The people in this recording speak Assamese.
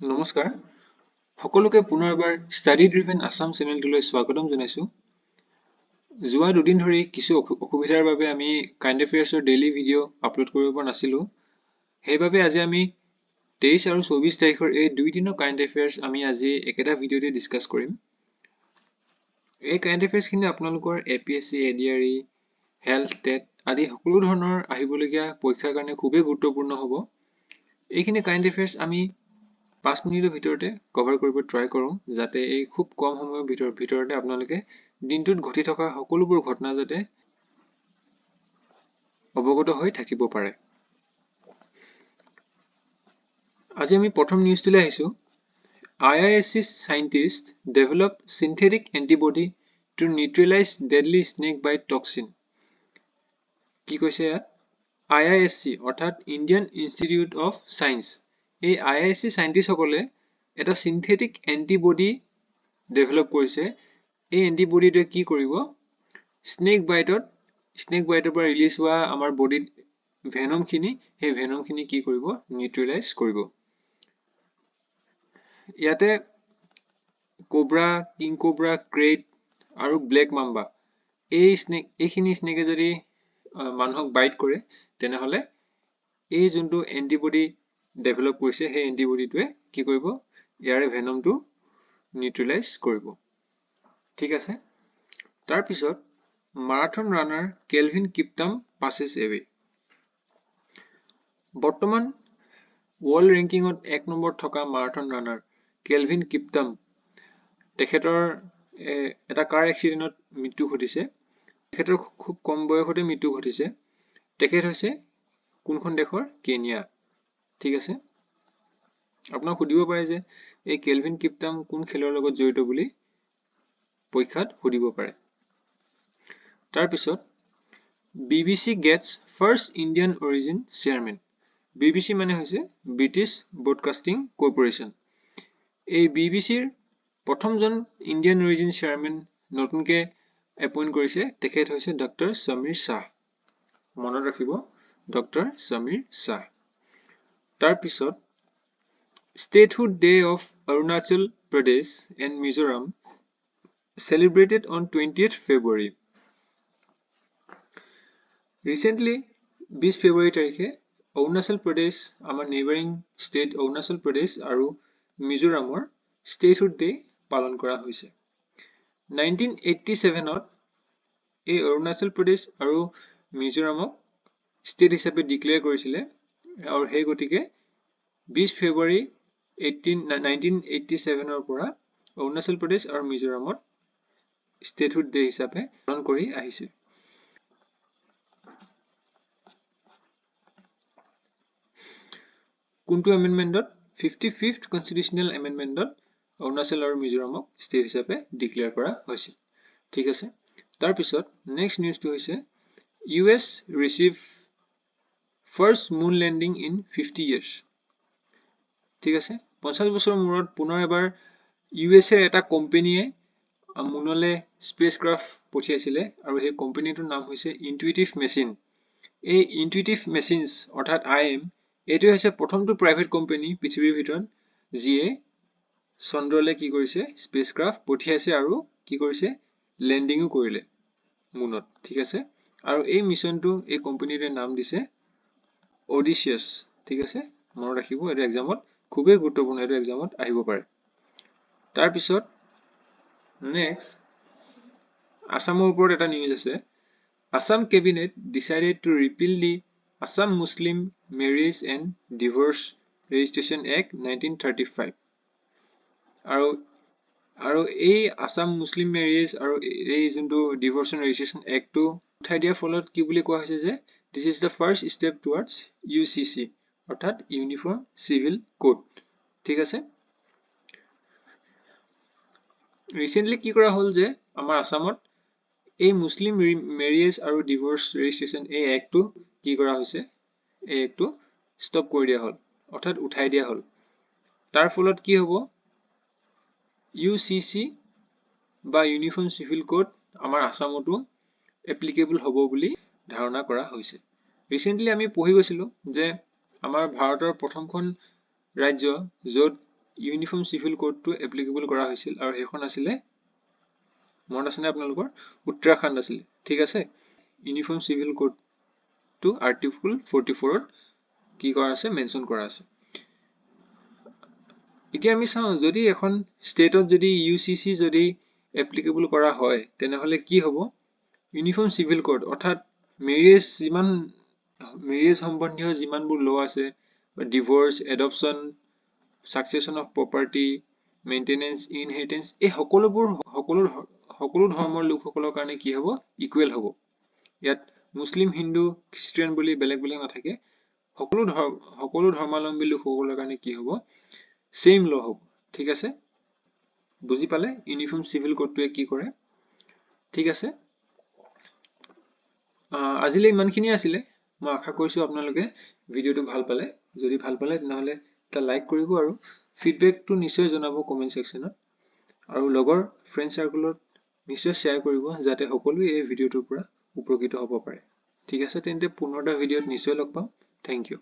নমস্কাৰ সকলোকে পুনৰবাৰ ষ্টাডি ড্ৰিভেন আসাম চেনেলটোলৈ স্বাগতম জনাইছো। যোৱা দুদিন ধৰি কিছু অসুবিধাৰ বাবে আমি কাৰেণ্ট এফেয়াৰ্ছৰ ডেইলি ভিডিঅ' আপলোড কৰিব পৰা নাছিলো। সেইবাবে আজি আমি 23 আৰু 24 তাৰিখৰ এই দুই দিনৰ কাৰেণ্ট এফেয়াৰ্ছ আমি আজি একেটা ভিডিঅ'তে ডিছকাছ কৰিম। এই কাৰেণ্ট এফেয়াৰ্ছখিনি আপোনালোকৰ APSC, ADRE, হেল্থ, টেট আদি সকলো ধৰণৰ আহিবলগীয়া পৰীক্ষাৰ কাৰণে খুবেই গুৰুত্বপূৰ্ণ হ'ব। এইখিনি কাৰেণ্ট এফেয়াৰ্ছ আমি 5 মিনিটৰ ভিতৰতে কভাৰ কৰিব ট্ৰাই কৰোঁ, যাতে এই খুব কম সময়ৰ ভিতৰতে আপোনালোকে দিনটোত ঘটি থকা সকলোবোৰ ঘটনা যাতে অৱগত হৈ থাকিব পাৰে। আজি আমি প্ৰথম নিউজটোলৈ আহিছো। IISc scientists develop synthetic antibody to neutralize deadly snake bite toxin। কি কৈছে ইয়াত? IISc অৰ্থাৎ ইণ্ডিয়ান ইনষ্টিটিউট অফ চায়েন্স। এই IISc সাইন্টিষ্টসকলে এটা সিনথেটিক এন্টিবডি ডেভেলপ কৰিছে। এই এন্টিবডিটোৱে কি কৰিব? স্নেক বাইটৰ পৰা ৰিলিজ হোৱা আমাৰ বডিত ভেনমখিনি, সেই ভেনমখিনি কি কৰিব? নিউট্ৰেলাইজ কৰিব। ইয়াতে কোব্ৰা, কিং কোব্ৰা, ক্ৰেট আৰু ব্লেক মাম্বা এইখিনি স্নেকে যদি মানুহক বাইট কৰে, তেনেহলে এই যোনটো এন্টিবডি ডেভেলপ কৰিছে, সেই এন্টিবডিটোৱে কি কৰিব? ইয়াৰে ভেনমটো নিউট্ৰেলাইজ কৰিব। ঠিক আছে। তাৰপিছত marathon runner Kelvin Kiptum passes away। বৰ্তমান ৱৰ্ল্ড ৰেংকিঙত 1 নম্বৰ থকা মাৰাথন ৰানাৰ কেলভিন কিপটাম, তেখেতৰ এটা কাৰ এক্সিডেণ্টত মৃত্যু ঘটিছে। তেখেতৰ খুব কম বয়সতে মৃত্যু ঘটিছে। তেখেত হৈছে কোনখন দেশৰ? কেনিয়া। ঠিক আছে। আপোনাক সুধিব পাৰে যে এই কেলভিন কিপটাম কোন খেলৰ লগত জড়িত বুলি পৰীক্ষাত সুধিব পাৰে। তাৰপিছত BBC gets first Indian origin chairman। BBC মানে হৈছে ব্ৰিটিছ ব্ৰডকাষ্টিং কৰ্পোৰেচন। এই BBCৰ প্ৰথমজন ইণ্ডিয়ান অৰিজিন চেয়াৰমেন নতুনকে এপইণ্ট কৰিছে। তেখেত হৈছে ডক্টৰ সমীৰ শ্বাহ। মনত ৰাখিব, ডক্টৰ সমীৰ শ্বাহ। তাৰপিছত Statehood Day of Arunachal Pradesh and Mizoram celebrated on 20th February। Recently 20 ফেব্ৰুৱাৰী তাৰিখে অৰুণাচল প্ৰদেশ, আমাৰ নেইবাৰিং ষ্টেট অৰুণাচল প্ৰদেশ আৰু মিজোৰামৰ ষ্টেটহুড ডে পালন কৰা হৈছে। 1987ত এই অৰুণাচল প্ৰদেশ আৰু মিজোৰামক ষ্টেট হিচাপে ডিক্লেয়াৰ কৰিছিলে, আৰু সেই গতিকে 20 ফেব্ৰুৱাৰী 1987ৰ পৰা অৰুণাচল প্ৰদেশ আৰু মিজোৰামত ষ্টেটহুড ডে হিচাপে পালন কৰি আহিছে। কোনটো এমেণ্ডমেণ্টত? 55th কনষ্টিটিউচনেল এমেণ্ডমেণ্টত অৰুণাচল আৰু মিজোৰামক ষ্টেট হিচাপে ডিক্লেয়াৰ কৰা হৈছিল। ঠিক আছে। তাৰপিছত নেক্সট নিউজটো হৈছে US receive first moon landing in 50 years। ঠিক আছে। 50 বছৰৰ মূৰত পুনৰ এবাৰ USA এটা কোম্পানীয়ে মুনলৈ স্পেচক্ৰাফ্ট পঠিয়াইছিলে, আৰু সেই কোম্পানীটোৰ নাম হৈছে ইনটুইটিভ মেচিন। এই ইনটুইটিভ মেচিনছ অৰ্থাৎ IM, এইটো হৈছে প্ৰথমটো প্ৰাইভেট কোম্পানী পৃথিৱীৰ ভিতৰত যিয়ে চন্দ্ৰলৈ কি কৰিছে? স্পেচক্ৰাফ্ট পঠিয়াইছে আৰু কি কৰিছে? লেণ্ডিঙো কৰিলে মুনত। ঠিক আছে। আৰু এই মিছনটো এই কোম্পানীটোৱে নাম দিছে অডিচিয়াছ। ঠিক আছে। মনত ৰাখিব, এইটো এক্সামত খুবেই গুৰুত্বপূৰ্ণ, এইটো এক্সামত আহিব পাৰে। তাৰপিছত নেক্সট আসামৰ ওপৰত এটা নিউজ আছে। Assam cabinet decided to repeal the Assam Muslim marriage and divorce registration act 1935। আৰু এই আসাম মুছলিম মেৰিজ আৰু এই যোনটো ডিভোৰ্চ এণ্ড ৰেজিষ্ট্ৰেশ্যন এক্টটো উঠাই দিয়াৰ ফলত কি বুলি কোৱা হৈছে যে this is the first step towards UCC অৰ্থাৎ ইউনিফৰ্ম চিভিল কোড। ঠিক আছে। ৰিচেণ্টলি কি কৰা হ'ল যে আমাৰ আসামত এই মুছলিম মেৰিজ আৰু ডিভোৰ্চ ৰেজিষ্ট্ৰেশ্যন এই এক্টটো কি কৰা হৈছে? এই এক্টটো ষ্টপ কৰি দিয়া হ'ল, অৰ্থাৎ উঠাই দিয়া হ'ল। তাৰ ফলত কি হ'ব? UCC বা ইউনিফৰ্ম চিভিল কোড আমাৰ আসামতো এপ্লিকেবল হ'ব বুলি ধাৰণা কৰা হৈছে। ৰিচেণ্টলি আমি পঢ়ি গৈছিলো যে আমাৰ ভাৰতৰ প্ৰথমখন ৰাজ্য য'ত ইউনিফৰ্ম চিভিল কোডটো এপ্লিকেবল কৰা হৈছিল আৰু সেইখন আছিলে মনত আছেনে আপোনালোকৰ উত্তৰাখণ্ড আছিল ঠিক আছে ইউনিফৰ্ম চিভিল কোডটো আৰ্টিকল 44 ত কি কৰা আছে মেনশন কৰা আছে এতিয়া আমি চাওঁ যদি এখন ষ্টেটত যদি ইউচিচি যদি এপ্লিকেবল কৰা হয় তেনেহলে কি হ'ব ইউনিফৰ্ম চিভিল কোড অৰ্থাৎ মেৰিজ সম্বন্ধীয় যিমানবোৰ ল আছে divorce adoption succession of property maintenance inheritance এই সকলো ধৰ্মৰ লোকসকলৰ কাৰণে কি হ'ব ইকুৱেল হ'ব ইয়াত মুছলিম হিন্দু খ্ৰীষ্টিয়ান বুলি বেলেগ নাথাকে সকলো ধৰ্মাৱলম্বী লোকসকলৰ কাৰণে কি হ'ব সেম ল হ'ব ঠিক আছে বুজি পালে ইউনিফৰ্ম চিভিল কোডটোৱে কি কৰে ঠিক আছে আজিলৈ ইমানখিনি আছিলে মই আশা কৰিছো আপোনালোকে ভিডিওটো ভাল পালে যদি ভাল পালে তেনেহলে এটা লাইক কৰিব আৰু ফিডবেকটো নিশ্চয় জনাব কমেন্ট সেকশনত আৰু লগৰ ফ্ৰেন্ড সাৰ্কেলত নিশ্চয় শেয়াৰ কৰিব যাতে সকলোৱে এই ভিডিওটোৰ পৰা উপকৃত হ'ব পাৰে ঠিক আছে তেন্তে পুনৰ এটা ভিডিওত নিশ্চয় লগ পাম থ্যাংক ইউ